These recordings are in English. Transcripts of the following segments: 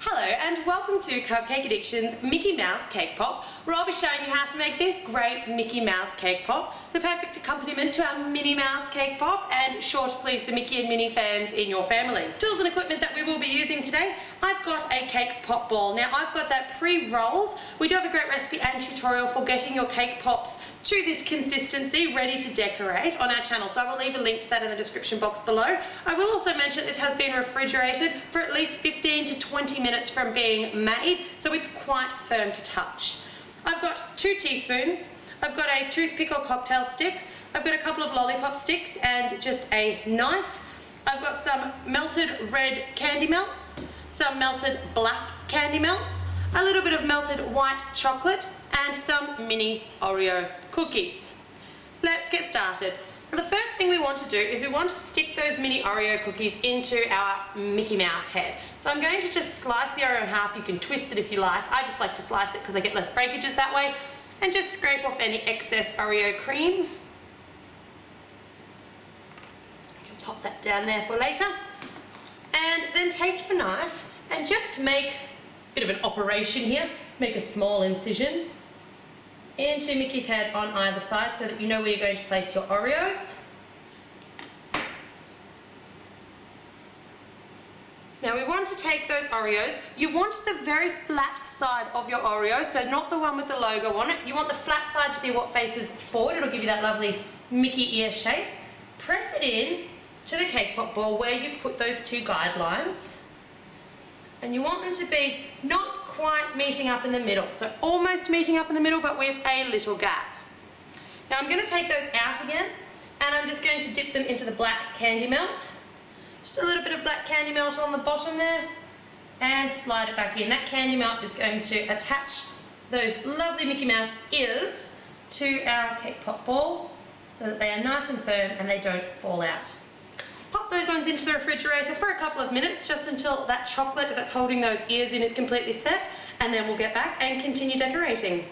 Hello and welcome to Cupcake Addiction's Mickey Mouse Cake Pop, where I'll be showing you how to make this great Mickey Mouse Cake Pop, the perfect accompaniment to our Minnie Mouse Cake Pop and sure to please the Mickey and Minnie fans in your family. Tools and equipment that we will be using today, I've got a cake pop ball. Now I've got that pre-rolled. We do have a great recipe and tutorial for getting your cake pops to this consistency, ready to decorate on our channel, so I will leave a link to that in the description box below. I will also mention this has been refrigerated for at least 15 to 20 minutes from being made, so it's quite firm to touch. I've got 2 teaspoons, I've got a toothpick or cocktail stick, I've got a couple of Lollypop sticks and just a knife. I've got some melted red candy melts, some melted black candy melts, a little bit of melted white chocolate and some mini Oreo cookies. Let's get started. The first thing we want to do is we want to stick those mini Oreo cookies into our Mickey Mouse head. So I'm going to just slice the Oreo in half. You can twist it if you like. I just like to slice it because I get less breakages that way. And just scrape off any excess Oreo cream. I can pop that down there for later. And then take your knife and just make a bit of an operation here. Make a small incision into Mickey's head on either side so that you know where you're going to place your Oreos. Now we want to take those Oreos, you want the very flat side of your Oreo, so not the one with the logo on it. You want the flat side to be what faces forward. It'll give you that lovely Mickey ear shape. Press it in to the cake pop ball where you've put those 2 guidelines. And you want them to be not quite meeting up in the middle, so almost meeting up in the middle but with a little gap. Now I'm going to take those out again and I'm just going to dip them into the black candy melt. Just a little bit of black candy melt on the bottom there and slide it back in. That candy melt is going to attach those lovely Mickey Mouse ears to our cake pop ball so that they are nice and firm and they don't fall out. Pop those ones into the refrigerator for a couple of minutes just until that chocolate that's holding those ears in is completely set, and then we'll get back and continue decorating.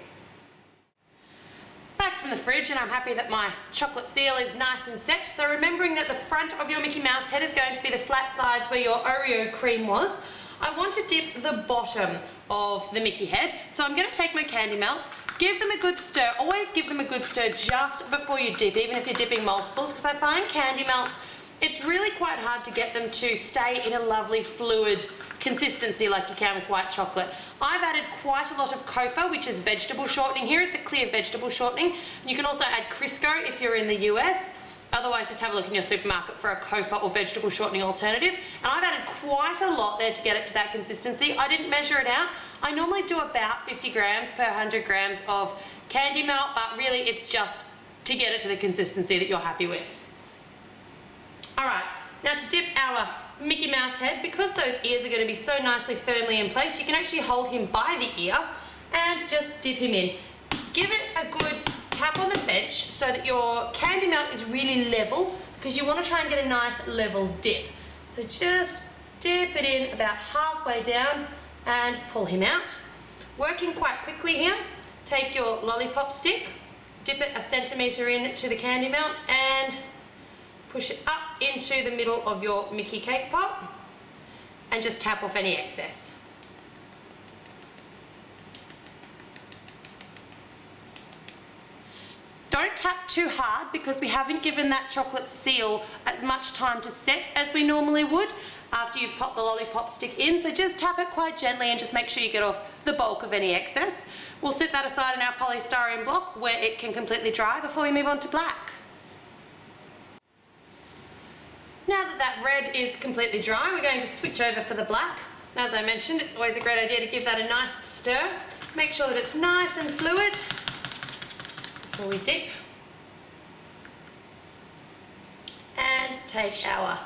Back from the fridge, and I'm happy that my chocolate seal is nice and set. So remembering that the front of your Mickey Mouse head is going to be the flat sides where your Oreo cream was, I want to dip the bottom of the Mickey head. So I'm going to take my candy melts, give them a good stir. Always give them a good stir just before you dip, even if you're dipping multiples, because I find candy melts, it's really quite hard to get them to stay in a lovely fluid consistency like you can with white chocolate. I've added quite a lot of Kofa, which is vegetable shortening here. It's a clear vegetable shortening. You can also add Crisco if you're in the US. Otherwise, just have a look in your supermarket for a Kofa or vegetable shortening alternative. And I've added quite a lot there to get it to that consistency. I didn't measure it out. I normally do about 50 grams per 100 grams of candy melt, but really it's just to get it to the consistency that you're happy with. Alright, now to dip our Mickey Mouse head, because those ears are going to be so nicely firmly in place, you can actually hold him by the ear and just dip him in. Give it a good tap on the bench so that your candy melt is really level, because you want to try and get a nice level dip. So just dip it in about halfway down and pull him out. Working quite quickly here, take your Lollypop stick, dip it 1 centimetre into the candy melt and push it up into the middle of your Mickey cake pop and just tap off any excess. Don't tap too hard because we haven't given that chocolate seal as much time to set as we normally would after you've popped the Lollypop stick in, so just tap it quite gently and just make sure you get off the bulk of any excess. We'll set that aside in our polystyrene block where it can completely dry before we move on to black. Now that that red is completely dry, we're going to switch over for the black. And as I mentioned, it's always a great idea to give that a nice stir. Make sure that it's nice and fluid before we dip. And take our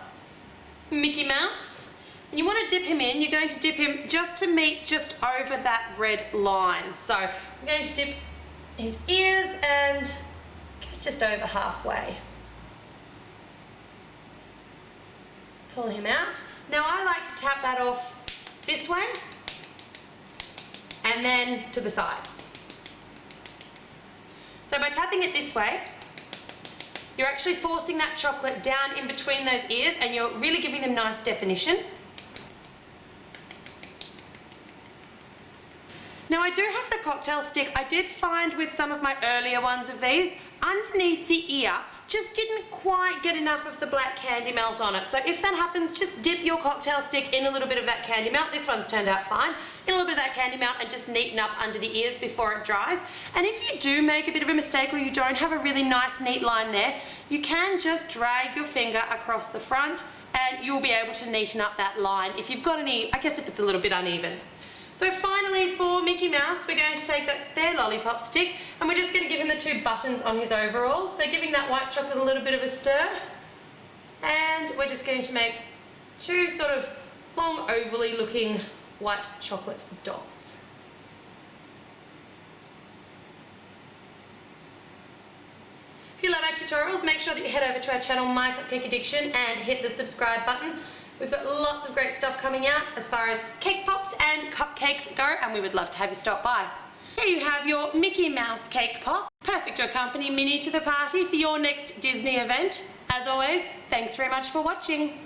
Mickey Mouse. And you want to dip him in, you're going to dip him just to meet just over that red line. So we're going to dip his ears and I guess just over halfway. Pull him out. Now I like to tap that off this way and then to the sides. So by tapping it this way, you're actually forcing that chocolate down in between those ears and you're really giving them nice definition. Now I do have the cocktail stick. I did find with some of my earlier ones of these, underneath the ear, just didn't quite get enough of the black candy melt on it. So if that happens, just dip your cocktail stick in a little bit of that candy melt. This one's turned out fine. In a little bit of that candy melt and just neaten up under the ears before it dries. And if you do make a bit of a mistake or you don't have a really nice neat line there, you can just drag your finger across the front and you'll be able to neaten up that line if you've got any, I guess if it's a little bit uneven. So finally for Mickey Mouse, we're going to take that spare lollipop stick and we're just going to give him the 2 buttons on his overalls. So giving that white chocolate a little bit of a stir. And we're just going to make 2 sort of long ovally looking white chocolate dots. If you love our tutorials, make sure that you head over to our channel MyCupcakeAddiction and hit the subscribe button. We've got lots of great stuff coming out as far as cake pops and cupcakes go, and we would love to have you stop by. Here you have your Mickey Mouse cake pop, perfect to accompany Minnie to the party for your next Disney event. As always, thanks very much for watching.